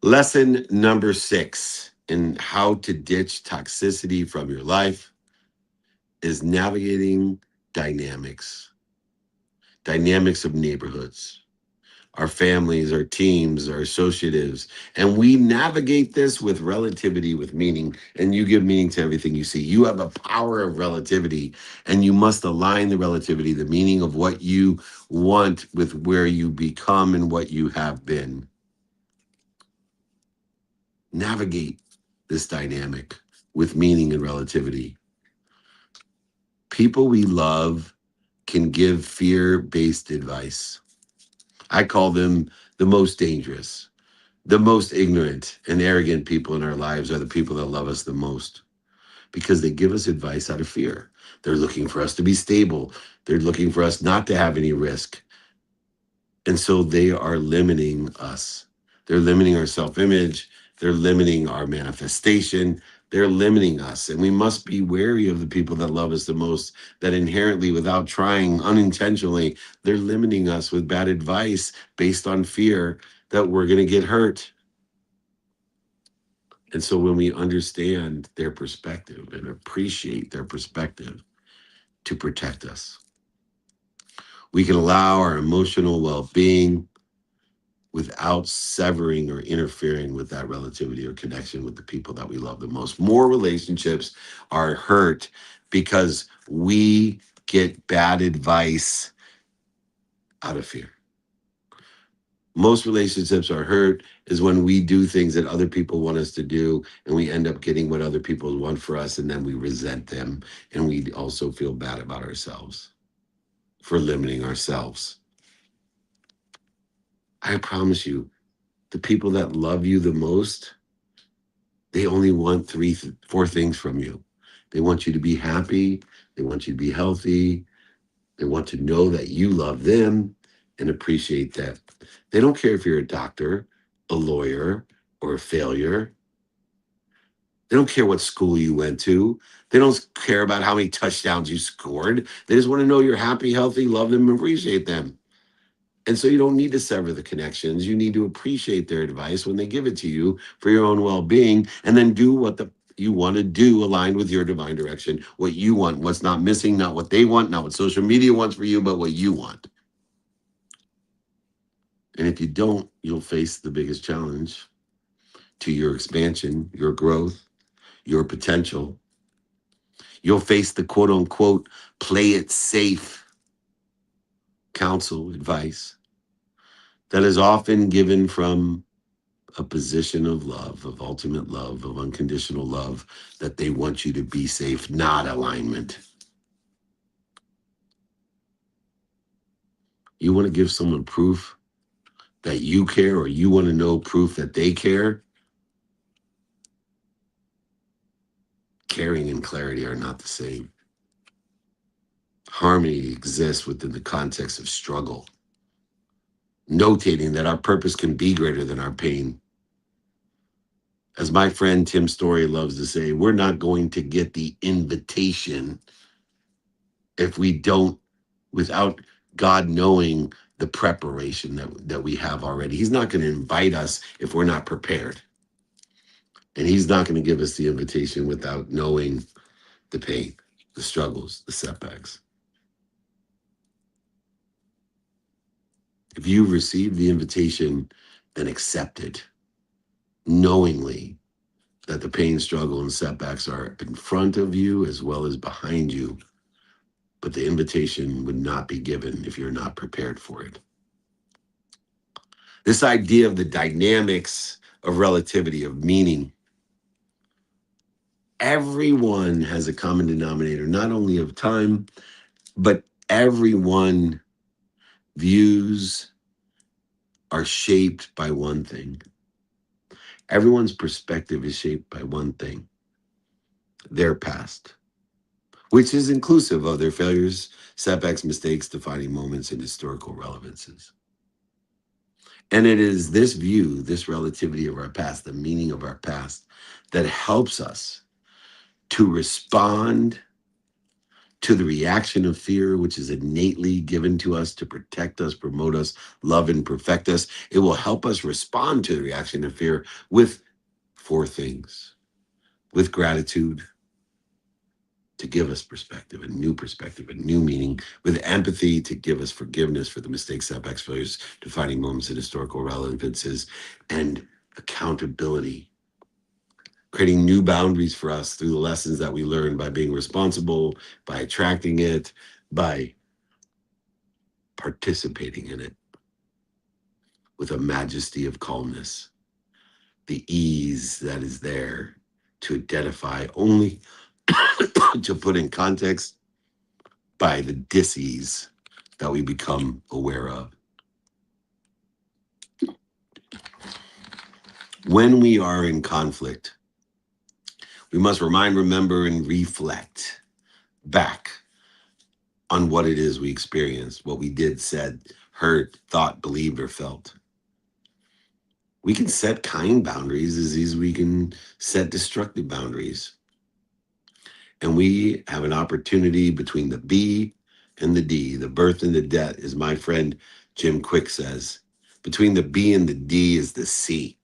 Lesson number 6 in how to ditch toxicity from your life is navigating dynamics of neighborhoods, our families, our teams, our associatives. And we navigate this with relativity, with meaning, and you give meaning to everything you see. You have a power of relativity, and you must align the relativity, the meaning of what you want with where you become and what you have been. Navigate this dynamic with meaning and relativity. People we love can give fear-based advice. I call them the most dangerous, the most ignorant and arrogant people in our lives are the people that love us the most, because they give us advice out of fear. They're looking for us to be stable. They're looking for us not to have any risk. And so they are limiting us. They're limiting our self-image. They're limiting our manifestation. They're limiting us. And we must be wary of the people that love us the most, that inherently, without trying, unintentionally, they're limiting us with bad advice based on fear that we're going to get hurt. And so when we understand their perspective and appreciate their perspective to protect us, we can allow our emotional well-being without severing or interfering with that relativity or connection with the people that we love the most. More relationships are hurt because we get bad advice out of fear. Most relationships are hurt is when we do things that other people want us to do, and we end up getting what other people want for us, and then we resent them, and we also feel bad about ourselves for limiting ourselves. I promise you, the people that love you the most, they only want four things from you. They want you to be happy. They want you to be healthy. They want to know that you love them and appreciate that. They don't care if you're a doctor, a lawyer, or a failure. They don't care what school you went to. They don't care about how many touchdowns you scored. They just want to know you're happy, healthy, love them, and appreciate them. And so you don't need to sever the connections. You need to appreciate their advice when they give it to you for your own well-being, and then do what you want to do aligned with your divine direction, what you want, what's not missing, not what they want, not what social media wants for you, but what you want. And if you don't, you'll face the biggest challenge to your expansion, your growth, your potential. You'll face the quote unquote, play it safe counsel, advice that is often given from a position of love, of ultimate love, of unconditional love, that they want you to be safe, not alignment. You want to give someone proof that you care, or you want to know proof that they care? Caring and clarity are not the same. Harmony exists within the context of struggle, notating that our purpose can be greater than our pain. As my friend Tim Story loves to say, we're not going to get the invitation if we don't, without God knowing the preparation that we have already. He's not going to invite us if we're not prepared. And he's not going to give us the invitation without knowing the pain, the struggles, the setbacks. If you receive the invitation, then accept it, knowingly that the pain, struggle, and setbacks are in front of you as well as behind you. But the invitation would not be given if you're not prepared for it. This idea of the dynamics of relativity, of meaning, everyone has a common denominator, not only of time, but everyone views are shaped by one thing. Everyone's perspective is shaped by one thing, their past, which is inclusive of their failures, setbacks, mistakes, defining moments, and historical relevances. And it is this view, this relativity of our past, the meaning of our past, that helps us to respond to the reaction of fear, which is innately given to us to protect us, promote us, love, and perfect us. It will help us respond to the reaction of fear with four things: with gratitude, to give us perspective, a new meaning; with empathy, to give us forgiveness for the mistakes, setbacks, failures, defining moments, and historical relevances; and accountability, creating new boundaries for us through the lessons that we learn by being responsible, by attracting it, by participating in it with a majesty of calmness, the ease that is there to identify only to put in context by the dis-ease that we become aware of. When we are in conflict, we must remind, remember, and reflect back on what it is we experienced, what we did, said, heard, thought, believed, or felt. We can set kind boundaries as easy as we can set destructive boundaries. And we have an opportunity between the B and the D, the birth and the death, as my friend Jim Quick says. Between the B and the D is the C.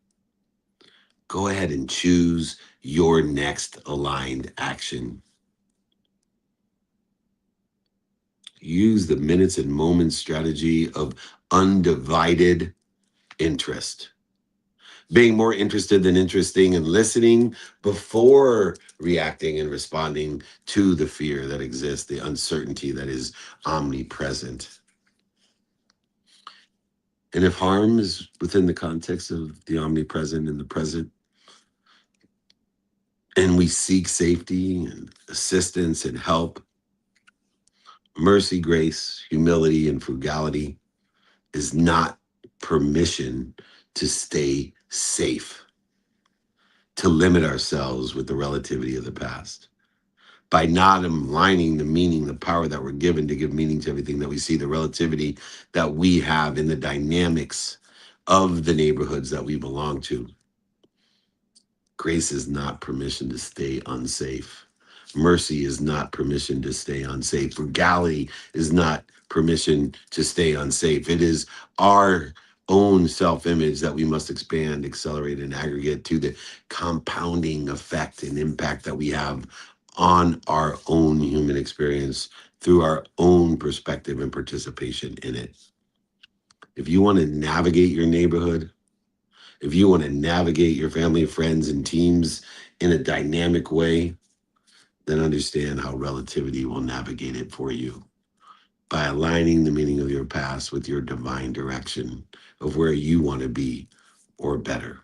Go ahead and choose your next aligned action. Use the minutes and moments strategy of undivided interest. Being more interested than interesting and listening before reacting and responding to the fear that exists, the uncertainty that is omnipresent. And if harm is within the context of the omnipresent and the present, and we seek safety and assistance and help, mercy, grace, humility, and frugality is not permission to stay safe, to limit ourselves with the relativity of the past. By not aligning the meaning, the power that we're given to give meaning to everything that we see, the relativity that we have in the dynamics of the neighborhoods that we belong to. Grace is not permission to stay unsafe. Mercy is not permission to stay unsafe. Frugality is not permission to stay unsafe. It is our own self-image that we must expand, accelerate, and aggregate to the compounding effect and impact that we have on our own human experience through our own perspective and participation in it. If you want to navigate your neighborhood, if you want to navigate your family, friends, and teams in a dynamic way, then understand how relativity will navigate it for you by aligning the meaning of your past with your divine direction of where you want to be or better.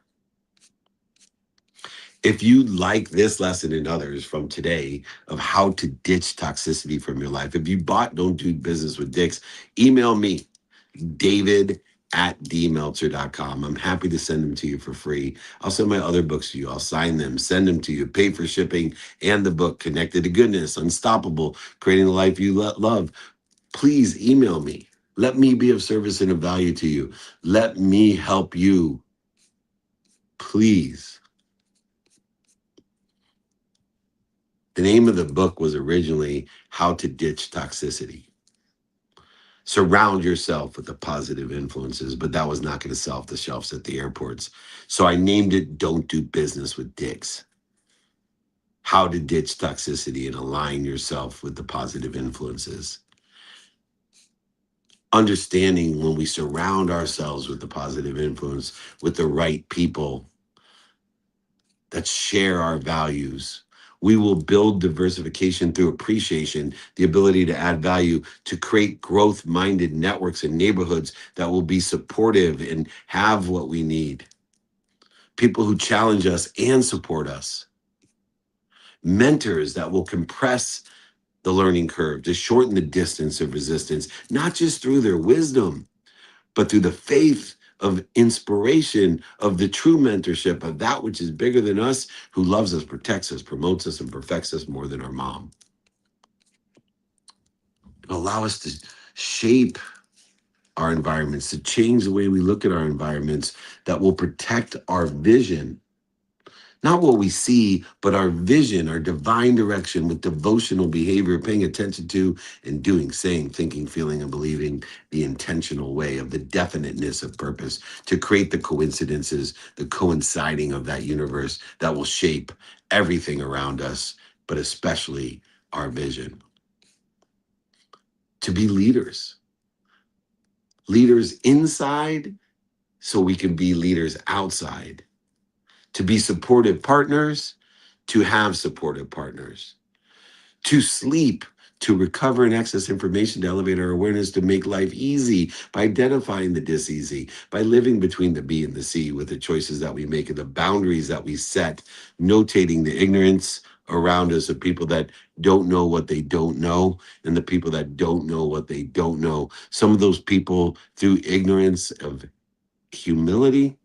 If you like this lesson and others from today of how to ditch toxicity from your life, if you bought Don't Do Business with Dicks, email me, david@dmeltzer.com. I'm happy to send them to you for free. I'll send my other books to you. I'll sign them, send them to you, pay for shipping, and the book, Connected to Goodness, Unstoppable, Creating the Life You Love. Please email me. Let me be of service and of value to you. Let me help you. Please. The name of the book was originally How to Ditch Toxicity. Surround yourself with the positive influences, but that was not going to sell off the shelves at the airports. So I named it Don't Do Business with Dicks. How to Ditch Toxicity and Align Yourself with the Positive Influences. Understanding when we surround ourselves with the positive influence, with the right people that share our values, we will build diversification through appreciation, the ability to add value, to create growth-minded networks and neighborhoods that will be supportive and have what we need. People who challenge us and support us. Mentors that will compress the learning curve, to shorten the distance of resistance, not just through their wisdom, but through the faith of inspiration, of the true mentorship of that which is bigger than us, who loves us, protects us, promotes us, and perfects us more than our mom. Allow us to shape our environments, to change the way we look at our environments that will protect our vision. Not what we see, but our vision, our divine direction with devotional behavior, paying attention to and doing, saying, thinking, feeling, and believing the intentional way of the definiteness of purpose to create the coincidences, the coinciding of that universe that will shape everything around us, but especially our vision. To be leaders. Leaders inside so we can be leaders outside. To be supportive partners, to have supportive partners, to sleep, to recover and access information, to elevate our awareness, to make life easy by identifying the dis-easy, by living between the B and the C with the choices that we make and the boundaries that we set, notating the ignorance around us of people that don't know what they don't know and the people that don't know what they don't know. Some of those people, through ignorance of humility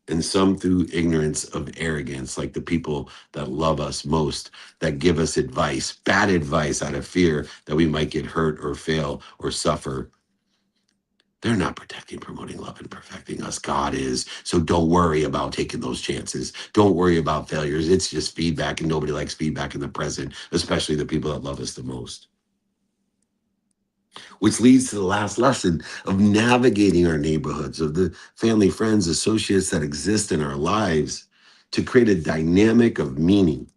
and some through ignorance of arrogance, like the people that love us most, that give us advice, bad advice out of fear that we might get hurt or fail or suffer. They're not protecting, promoting love, and perfecting us. God is. So don't worry about taking those chances. Don't worry about failures. It's just feedback, and nobody likes feedback in the present, especially the people that love us the most. Which leads to the last lesson of navigating our neighborhoods, of the family, friends, associates that exist in our lives to create a dynamic of meaning,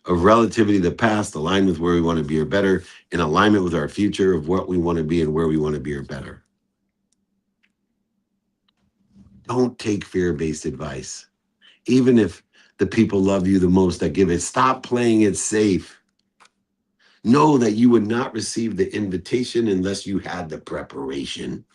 of relativity to the past, aligned with where we want to be or better, in alignment with our future of what we want to be and where we want to be or better. Don't take fear-based advice. Even if the people love you the most that give it, stop playing it safe. Know that you would not receive the invitation unless you had the preparation.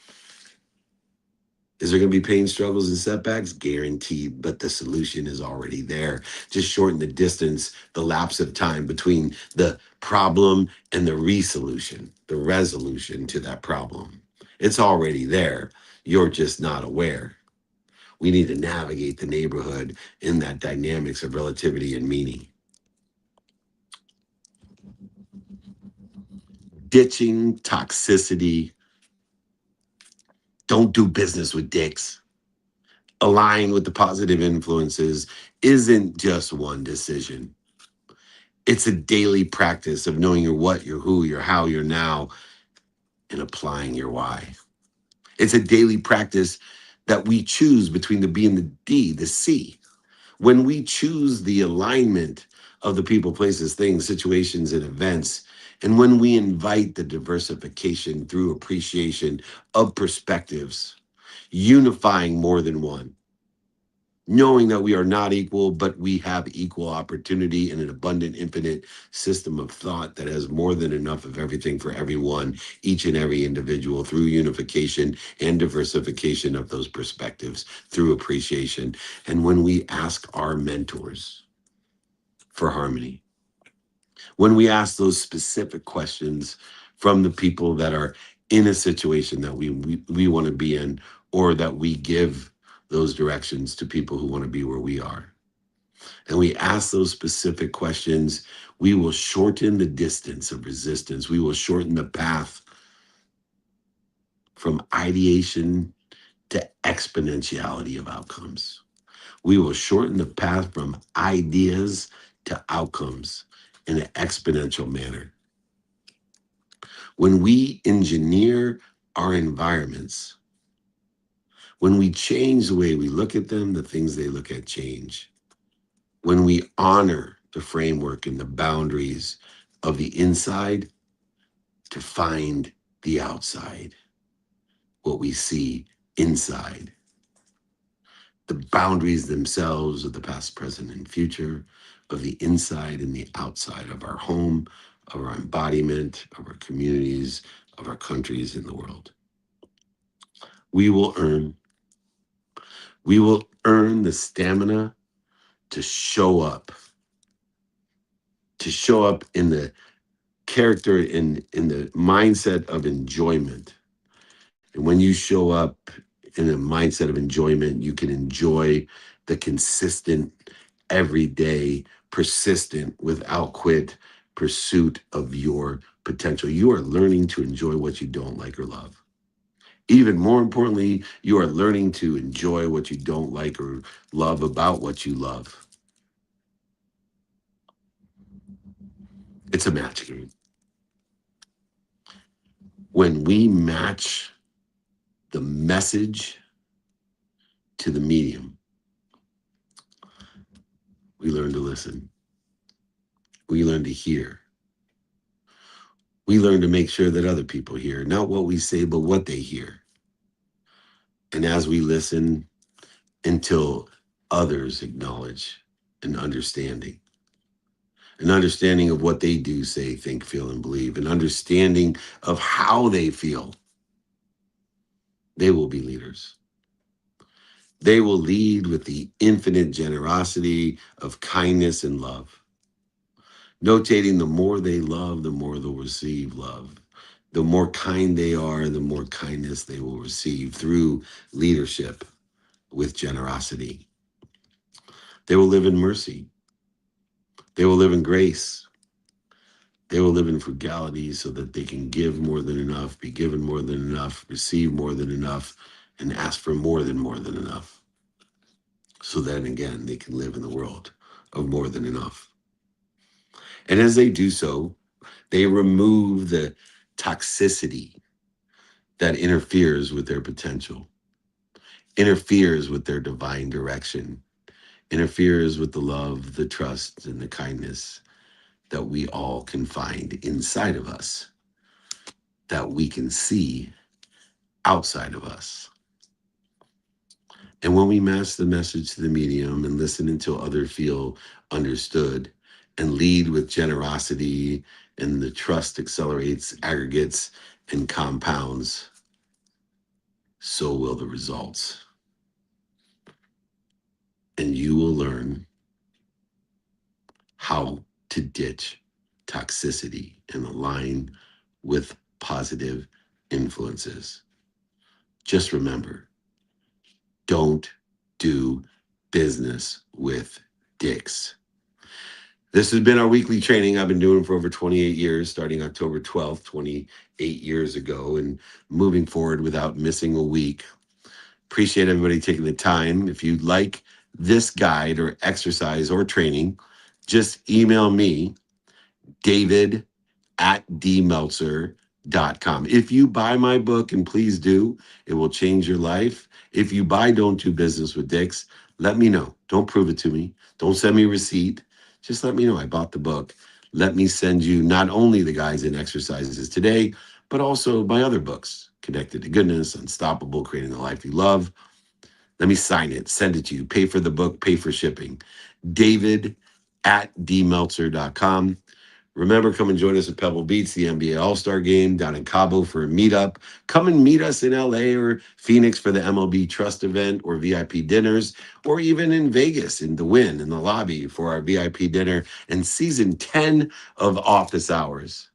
Is there going to be pain, struggles, and setbacks? Guaranteed, but the solution is already there. Just shorten the distance, the lapse of time between the problem and the resolution, the resolution to that problem. It's already there. You're just not aware. We need to navigate the neighborhood in that dynamics of relativity and meaning. Ditching toxicity. Don't do business with dicks. Align with the positive influences isn't just one decision. It's a daily practice of knowing your what, your who, your how, your now, and applying your why. It's a daily practice that we choose between the B and the D, the C. When we choose the alignment of the people, places, things, situations, and events, and when we invite the diversification through appreciation of perspectives, unifying more than one, knowing that we are not equal, but we have equal opportunity in an abundant, infinite system of thought that has more than enough of everything for everyone, each and every individual, through unification and diversification of those perspectives, through appreciation. And when we ask our mentors for harmony, when we ask those specific questions from the people that are in a situation that we want to be in, or that we give those directions to people who want to be where we are, and we ask those specific questions, we will shorten the distance of resistance. We will shorten the path from ideation to exponentiality of outcomes. We will shorten the path from ideas to outcomes in an exponential manner. When we engineer our environments, when we change the way we look at them, the things they look at change. When we honor the framework and the boundaries of the inside to find the outside, what we see inside. The boundaries themselves of the past, present, and future, of the inside and the outside of our home, of our embodiment, of our communities, of our countries in the world. We will earn the stamina to show up in the character, in the mindset of enjoyment. And when you show up in a mindset of enjoyment, you can enjoy the consistent, everyday, persistent, without quit pursuit of your potential. You are learning to enjoy what you don't like or love. Even more importantly, you are learning to enjoy what you don't like or love about what you love. It's a match game. When we match the message to the medium, we learn to listen. We learn to hear. We learn to make sure that other people hear, not what we say, but what they hear. And as we listen, until others acknowledge an understanding of what they do, say, think, feel, and believe, an understanding of how they feel, they will be leaders. They will lead with the infinite generosity of kindness and love. Notating the more they love, the more they'll receive love. The more kind they are, the more kindness they will receive through leadership with generosity. They will live in mercy. They will live in grace. They will live in frugality so that they can give more than enough, be given more than enough, receive more than enough, and ask for more than enough. So then again, they can live in the world of more than enough. And as they do so, they remove the toxicity that interferes with their potential, interferes with their divine direction, interferes with the love, the trust, and the kindness that we all can find inside of us, that we can see outside of us. And when we match the message to the medium and listen until others feel understood and lead with generosity, and the trust accelerates, aggregates, and compounds, so will the results. And you will learn how to ditch toxicity and align with positive influences. Just remember, don't do business with dicks. This has been our weekly training I've been doing for over 28 years, starting October 12th, 28 years ago, and moving forward without missing a week. Appreciate everybody taking the time. If you'd like this guide or exercise or training, just email me, david@dmeltzer.com. If you buy my book, and please do, it will change your life. If you buy Don't Do Business with Dicks, let me know. Don't prove it to me. Don't send me a receipt. Just let me know I bought the book. Let me send you not only the guides and exercises today, but also my other books, Connected to Goodness, Unstoppable, Creating the Life You Love. Let me sign it, send it to you, pay for the book, pay for shipping. david@dmeltzer.com. Remember, come and join us at Pebble Beach, the NBA All-Star Game, down in Cabo for a meetup. Come and meet us in LA or Phoenix for the MLB Trust event or VIP dinners, or even in Vegas in the Wynn in the lobby for our VIP dinner and season 10 of Office Hours.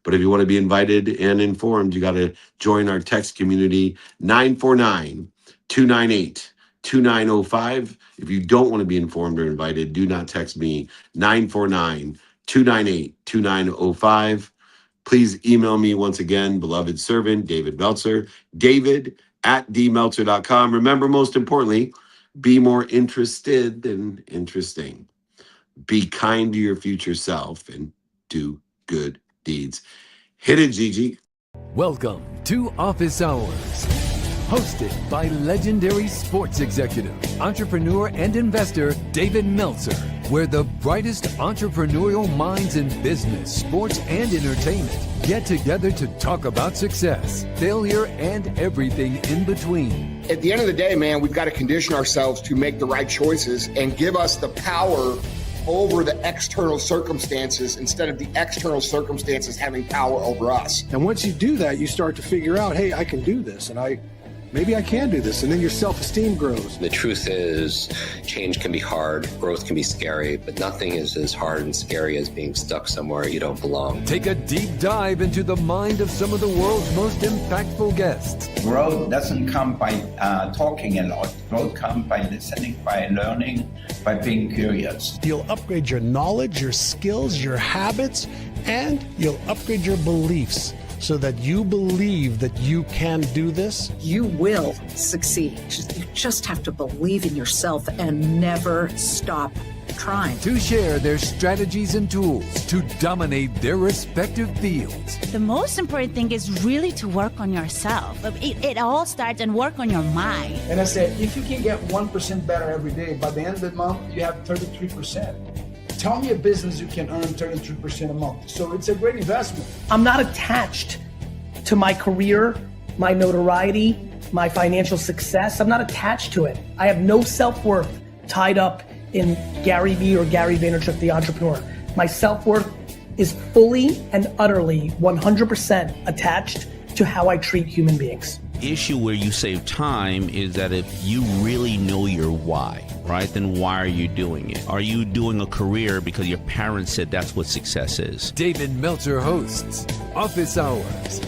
But if you want to be invited and informed, you got to join our text community, 949-298-2905. If you don't want to be informed or invited, do not text me, 949-298-2905. Please email me once again, beloved servant, David Meltzer, david@dmeltzer.com. Remember, most importantly, be more interested than interesting. Be kind to your future self and do good deeds. Hit it, Gigi. Welcome to Office Hours, hosted by legendary sports executive, entrepreneur, and investor David Meltzer, where the brightest entrepreneurial minds in business, sports, and entertainment get together to talk about success, failure, and everything in between. At the end of the day, man, we've got to condition ourselves to make the right choices and give us the power over the external circumstances instead of the external circumstances having power over us. And once you do that, you start to figure out, hey, I can do this, and maybe I can do this, and then your self-esteem grows. The truth is, change can be hard, growth can be scary, but nothing is as hard and scary as being stuck somewhere you don't belong. Take a deep dive into the mind of some of the world's most impactful guests. Growth doesn't come by talking a lot. Growth comes by listening, by learning, by being curious. You'll upgrade your knowledge, your skills, your habits, and you'll upgrade your beliefs so that you believe that you can do this. You will succeed. You just have to believe in yourself and never stop trying. To share their strategies and tools to dominate their respective fields. The most important thing is really to work on yourself. It all starts and work on your mind. And I said, if you can get 1% better every day, by the end of the month, you have 33%. Tell me a business you can earn 33% a month. So it's a great investment. I'm not attached to my career, my notoriety, my financial success. I'm not attached to it. I have no self-worth tied up in Gary Vee or Gary Vaynerchuk, the entrepreneur. My self-worth is fully and utterly 100% attached to how I treat human beings. Issue where you save time is that if you really know your why, right, then why are you doing it? Are you doing a career because your parents said that's what success is? David Meltzer hosts Office Hours.